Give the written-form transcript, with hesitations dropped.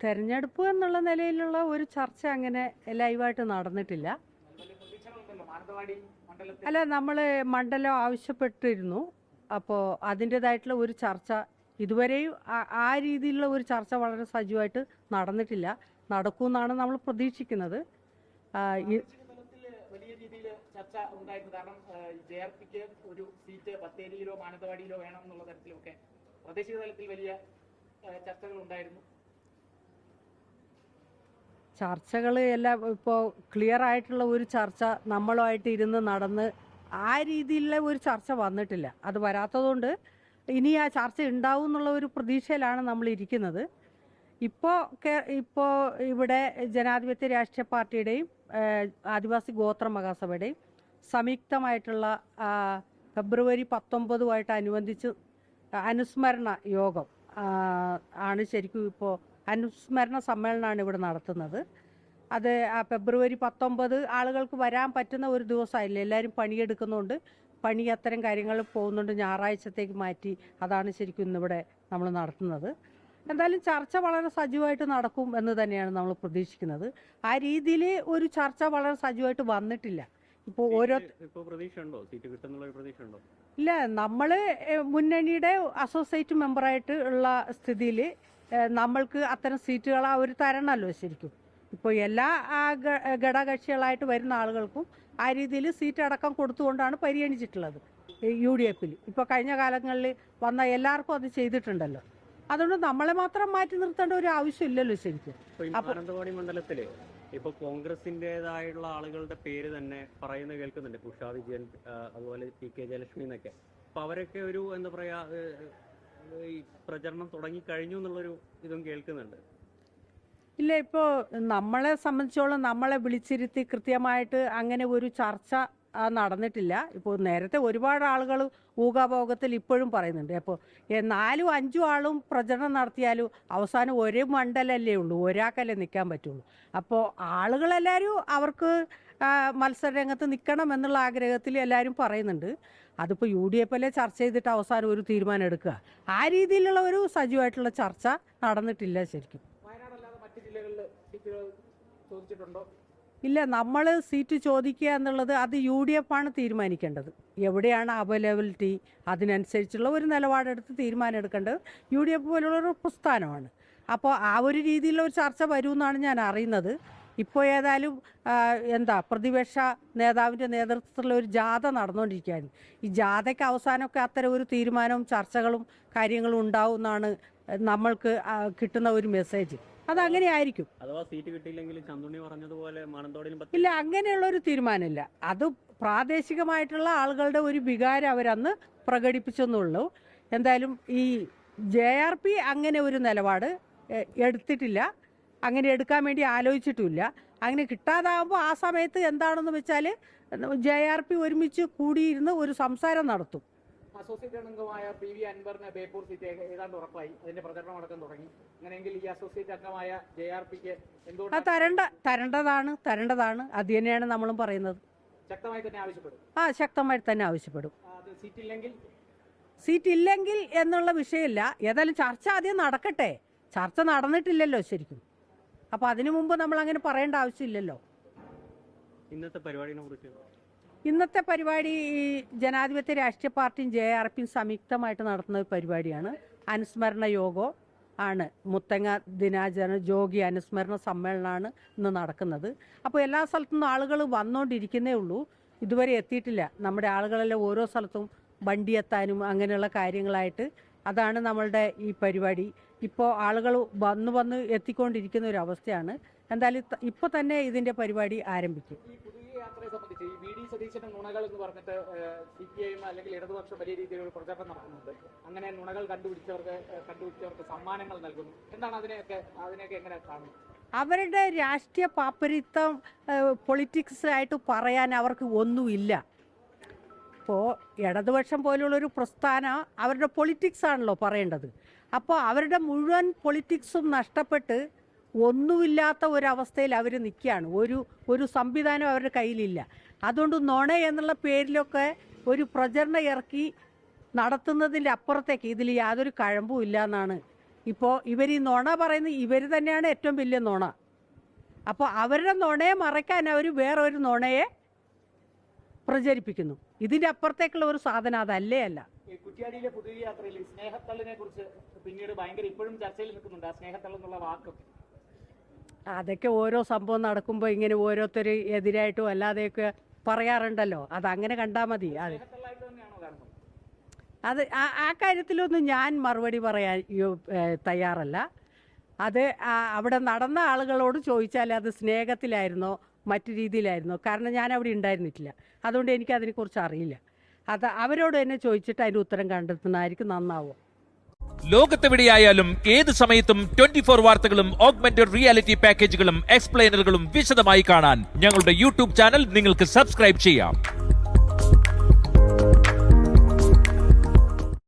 തെരഞ്ഞെടുപ്പ് എന്നുള്ള നിലയിലുള്ള ഒരു ചർച്ച അങ്ങനെ ലൈവായിട്ട് നടന്നിട്ടില്ല. അല്ല, നമ്മൾ മണ്ഡലം ആവശ്യപ്പെട്ടിരുന്നു. അപ്പോൾ അതിൻ്റെതായിട്ടുള്ള ഒരു ചർച്ച ഇതുവരെയും ആ രീതിയിലുള്ള ഒരു ചർച്ച വളരെ സജീവമായിട്ട് നടന്നിട്ടില്ല. നടക്കുമെന്നാണ് നമ്മൾ പ്രതീക്ഷിക്കുന്നത്. വലിയ രീതിയിൽ ചർച്ച ഉണ്ടായിരുന്നു. കാരണം JRPക്ക് ഒരു സീറ്റ് ബത്തേരിയിലോ മാനന്തവാടിയിലോ വേണം എന്നുള്ള തരത്തിലൊക്കെ പ്രാദേശിക തലത്തിൽ വലിയ ചർച്ചകൾ ഉണ്ടായിരുന്നു. ചർച്ചകൾ എല്ലാം ഇപ്പോൾ ക്ലിയർ ആയിട്ടുള്ള ഒരു ചർച്ച നമ്മളുമായിട്ട് ഇരുന്ന് നടന്ന് ആ രീതിയിലുള്ള ഒരു ചർച്ച വന്നിട്ടില്ല. അത് വരാത്തതുകൊണ്ട് ഇനി ആ ചർച്ച ഉണ്ടാവും എന്നുള്ള ഒരു പ്രതീക്ഷയിലാണ് നമ്മൾ ഇരിക്കുന്നത്. ഇപ്പോൾ ഇവിടെ ജനാധിപത്യ രാഷ്ട്രീയ പാർട്ടിയുടെയും ആദിവാസി ഗോത്ര മഹാസഭയുടെയും സംയുക്തമായിട്ടുള്ള ഫെബ്രുവരി 19 അനുബന്ധിച്ച് അനുസ്മരണ യോഗം ആണ്. ശരിക്കും ഇപ്പോൾ അനുസ്മരണ സമ്മേളനമാണ് ഇവിടെ നടത്തുന്നത്. അത് ഫെബ്രുവരി 19 ആളുകൾക്ക് വരാൻ പറ്റുന്ന ഒരു ദിവസമായില്ല. എല്ലാവരും പണിയെടുക്കുന്നുണ്ട്, പണി അത്തരം കാര്യങ്ങൾ പോകുന്നുണ്ട്. ഞായറാഴ്ചത്തേക്ക് മാറ്റി. അതാണ് ശരിക്കും ഇന്നിവിടെ നമ്മൾ നടത്തുന്നത്. എന്തായാലും ചർച്ച വളരെ സജീവമായിട്ട് നടക്കും എന്ന് തന്നെയാണ് നമ്മൾ പ്രതീക്ഷിക്കുന്നത്. ആ രീതിയിൽ ഒരു ചർച്ച വളരെ സജീവമായിട്ട് വന്നിട്ടില്ല. ഇപ്പോൾ ഇല്ല, നമ്മൾ മുന്നണിയുടെ അസോസിയേറ്റ് മെമ്പറായിട്ട് ഉള്ള സ്ഥിതിയിൽ നമ്മൾക്ക് അത്തരം സീറ്റുകൾ അവർ തരണമല്ലോ. ശരിക്കും ഇപ്പോൾ എല്ലാ ഘടകകക്ഷികളായിട്ട് വരുന്ന ആളുകൾക്കും ആ രീതിയിൽ സീറ്റ് അടക്കം കൊടുത്തുകൊണ്ടാണ് പരിഗണിച്ചിട്ടുള്ളത് UDF. ഇപ്പോൾ കഴിഞ്ഞ കാലങ്ങളിൽ വന്ന എല്ലാവർക്കും അത് ചെയ്തിട്ടുണ്ടല്ലോ. അതുകൊണ്ട് നമ്മളെ മാത്രം മാറ്റി നിർത്തേണ്ട ഒരു ആവശ്യമില്ലല്ലോ ശരിക്കും. മാനന്തവാടി മണ്ഡലത്തില് ഇപ്പൊ കോൺഗ്രസിന്റേതായുള്ള ആളുകളുടെ പേര് തന്നെ പറയുന്നത് കേൾക്കുന്നുണ്ട്. ഉഷാ വിജയൻ, അതുപോലെ PK ജയലക്ഷ്മി എന്നൊക്കെ. അപ്പൊ അവരൊക്കെ ഒരു എന്താ പറയാ ഈ പ്രചരണം തുടങ്ങിക്കഴിഞ്ഞു എന്നുള്ളൊരു ഇതും കേൾക്കുന്നുണ്ട്. ഇല്ല, ഇപ്പോൾ നമ്മളെ സംബന്ധിച്ചോളം നമ്മളെ വിളിച്ചിരുത്തി കൃത്യമായിട്ട് അങ്ങനെ ഒരു ചർച്ച നടന്നിട്ടില്ല. ഇപ്പോൾ നേരത്തെ ഒരുപാട് ആളുകൾ ഊഹാഭോഗത്തിൽ ഇപ്പോഴും പറയുന്നുണ്ട്. അപ്പോൾ 4 5 ആളും പ്രചരണം നടത്തിയാലും അവസാനം ഒരേ മണ്ഡലമല്ലേ ഉള്ളൂ, ഒരാൾക്കല്ലേ നിൽക്കാൻ പറ്റുള്ളൂ. അപ്പോൾ ആളുകളെല്ലാവരും അവർക്ക് മത്സരരംഗത്ത് നിൽക്കണം എന്നുള്ള ആഗ്രഹത്തിൽ എല്ലാവരും പറയുന്നുണ്ട്. അതിപ്പോൾ UDF ചർച്ച ചെയ്തിട്ട് അവസാനം ഒരു തീരുമാനം എടുക്കുക, ആ രീതിയിലുള്ള ഒരു സജീവമായിട്ടുള്ള ചർച്ച നടന്നിട്ടില്ല ശരിക്കും. ഇല്ല, നമ്മൾ സീറ്റ് ചോദിക്കുക എന്നുള്ളത് അത് UDF ആണ് തീരുമാനിക്കേണ്ടത്. എവിടെയാണ് അവൈലബിലിറ്റി അതിനനുസരിച്ചുള്ള ഒരു നിലപാടെടുത്ത് തീരുമാനം എടുക്കേണ്ടത് UDF പോലുള്ളൊരു പ്രസ്ഥാനമാണ്. അപ്പോൾ ആ ഒരു രീതിയിലുള്ള ഒരു ചർച്ച വരുമെന്നാണ് ഞാൻ അറിയുന്നത്. ഇപ്പോൾ ഏതായാലും പ്രതിപക്ഷ നേതാവിൻ്റെ നേതൃത്വത്തിലുള്ള ഒരു ജാഥ നടന്നുകൊണ്ടിരിക്കുകയാണ്. ഈ ജാഥയ്ക്ക് അവസാനമൊക്കെ അത്തരം ഒരു തീരുമാനവും ചർച്ചകളും കാര്യങ്ങളും ഉണ്ടാവും എന്നാണ് നമ്മൾക്ക് കിട്ടുന്ന ഒരു മെസ്സേജ്. അതങ്ങനെ ആയിരിക്കും. അഥവാ സീറ്റ് കിട്ടിയില്ലെങ്കിൽ ചന്തുണ്ണി പറഞ്ഞതുപോലെ ഇല്ല, അങ്ങനെയുള്ളൊരു തീരുമാനമില്ല. അത് പ്രാദേശികമായിട്ടുള്ള ആളുകളുടെ ഒരു വികാരം അവരന്ന് പ്രകടിപ്പിച്ചെന്നുള്ളൂ. എന്തായാലും ഈ JRP അങ്ങനെ ഒരു നിലപാട് എടുത്തിട്ടില്ല, അങ്ങനെ എടുക്കാൻ വേണ്ടി ആലോചിച്ചിട്ടുമില്ല. അങ്ങനെ കിട്ടാതാകുമ്പോൾ ആ സമയത്ത് എന്താണെന്ന് വെച്ചാൽ JRP ഒരുമിച്ച് കൂടിയിരുന്ന് ഒരു സംസാരം നടത്തും. അസോസിയേറ്റ് അംഗമായ PV അൻവറിന് ബേപ്പൂർ സീറ്റ് ഏതാണ്ട് ഉറപ്പായി. അതിന്റെ പ്രചരണം അടക്കം തുടങ്ങി. അങ്ങനെയെങ്കിൽ ഈ അസോസിയേറ്റ് അംഗമായ JRPക്ക് എന്തുകൊണ്ട് തരേണ്ടതാണ്. അത് തന്നെയാണ് നമ്മളും പറയുന്നത്. ശക്തമായി തന്നെ ആവശ്യപ്പെടും. ശക്തമായി തന്നെ ആവശ്യപ്പെടും. സീറ്റ് ഇല്ലെങ്കിൽ എന്നുള്ള വിഷയമില്ല. ഏതായാലും ചർച്ച ആദ്യം നടക്കട്ടെ. ചർച്ച നടന്നിട്ടില്ലല്ലോ ശരിക്കും. അപ്പോൾ അതിനു മുമ്പ് നമ്മൾ അങ്ങനെ പറയേണ്ട ആവശ്യമില്ലല്ലോ. ഇന്നത്തെ പരിപാടി ജനാധിപത്യ രാഷ്ട്രീയ പാർട്ടിയും JRPയും സംയുക്തമായിട്ട് നടത്തുന്ന ഒരു പരിപാടിയാണ്. അനുസ്മരണ യോഗം ആണ്. മുത്തങ്ങ ദിനാചരണ ജോഗി അനുസ്മരണ സമ്മേളനമാണ് ഇന്ന് നടക്കുന്നത്. അപ്പോൾ എല്ലാ സ്ഥലത്തുനിന്നും ആളുകൾ വന്നുകൊണ്ടിരിക്കുന്നേ ഉള്ളൂ, ഇതുവരെ എത്തിയിട്ടില്ല. നമ്മുടെ ആളുകളെല്ലാം ഓരോ സ്ഥലത്തും വണ്ടി എത്താനും അങ്ങനെയുള്ള കാര്യങ്ങളായിട്ട് അതാണ് നമ്മളുടെ ഈ പരിപാടി. ഇപ്പോൾ ആളുകൾ വന്ന് എത്തിക്കൊണ്ടിരിക്കുന്ന ഒരു അവസ്ഥയാണ്. എന്തായാലും ഇപ്പോൾ തന്നെ ഇതിൻ്റെ പരിപാടി ആരംഭിക്കും. ഈ പുതിയ യാത്രയെ സംബന്ധിച്ച് ഈ VD സതീശന്റെ നുണകൾ എന്ന് പറഞ്ഞിട്ട് CPIM അല്ലെങ്കിൽ ഇടതുപക്ഷം വലിയ രീതിയിൽ ഒരു പ്രചരണം നടത്തുന്നുണ്ട്. അങ്ങനെ നുണകൾ കണ്ടുപിടിച്ചവർക്ക് സമ്മാനങ്ങൾ നൽകുന്നു. എന്താണ് അതിനെയൊക്കെ എങ്ങനെ കാണുന്നു? അവരുടെ രാഷ്ട്രീയ പാപ്പരിത്വം പൊളിറ്റിക്സായിട്ട് പറയാൻ അവർക്ക് ഒന്നുമില്ല. ഇപ്പോൾ ഇടതുപക്ഷം പോലുള്ളൊരു പ്രസ്ഥാനം അവരുടെ പൊളിറ്റിക്സ് ആണല്ലോ പറയേണ്ടത്. അപ്പോൾ അവരുടെ മുഴുവൻ പൊളിറ്റിക്സും നഷ്ടപ്പെട്ട് ഒന്നുമില്ലാത്ത ഒരവസ്ഥയിൽ അവർ നിൽക്കുകയാണ്. ഒരു സംവിധാനം അവരുടെ കയ്യിലില്ല. അതുകൊണ്ട് നുണ എന്നുള്ള പേരിലൊക്കെ ഒരു പ്രചരണം ഇറക്കി നടത്തുന്നതിൻ്റെ അപ്പുറത്തേക്ക് ഇതിൽ യാതൊരു കഴമ്പും ഇല്ല എന്നാണ് ഇപ്പോൾ ഇവർ ഈ നുണ പറയുന്ന ഇവർ തന്നെയാണ് ഏറ്റവും വലിയ നുണ. അപ്പോൾ അവരുടെ നുണയെ മറയ്ക്കാൻ അവർ വേറൊരു നുണയെ പ്രചരിപ്പിക്കുന്നു. ഇതിൻ്റെ അപ്പുറത്തേക്കുള്ള ഒരു സാധനം അതല്ലേ അല്ല. ഈ കുറ്റ്യാടിയിലെ പുതിയ യാത്രയിൽ സ്നേഹത്തള്ളിനെ കുറിച്ച് പിന്നീട് ഭയങ്കര ഇപ്പോഴും ചർച്ചയിൽ നിൽക്കുന്നുണ്ട്. ആ സ്നേഹത്തള്ളെന്നുള്ള വാക്കൊക്കെ അതൊക്കെ ഓരോ സംഭവം നടക്കുമ്പോൾ ഇങ്ങനെ ഓരോരുത്തർ എതിരായിട്ടും അല്ലാതെയൊക്കെ പറയാറുണ്ടല്ലോ. അതങ്ങനെ കണ്ടാൽ മതി. അത് സ്നേഹത്തള്ളായിട്ട് തന്നെയാണോ കാണുന്നത്? അത് ആ കാര്യത്തിലൊന്നും ഞാൻ മറുപടി പറയാൻ തയ്യാറല്ല. അത് അവിടെ നടന്ന ആളുകളോട് ചോദിച്ചാൽ അത് സ്നേഹത്തിലായിരുന്നോ മറ്റു രീതിയിലായിരുന്നോ, കാരണം ഞാൻ അവിടെ ഉണ്ടായിരുന്നിട്ടില്ല. അതുകൊണ്ട് എനിക്കതിനെക്കുറിച്ച് അറിയില്ല. അത് അവരോട് തന്നെ ചോദിച്ചിട്ട് അതിൻ്റെ ഉത്തരം കണ്ടെത്തുന്നതായിരിക്കും നന്നാവും. ലോകത്തെവിടെയായാലും ഏത് സമയത്തും 24 വാർത്തകളും ഓഗ്മെന്റഡ് റിയാലിറ്റി പാക്കേജുകളും എക്സ്പ്ലെയിനറുകളും വിശദമായി കാണാൻ ഞങ്ങളുടെ യൂട്യൂബ് ചാനൽ നിങ്ങൾക്ക് സബ്സ്ക്രൈബ് ചെയ്യാം.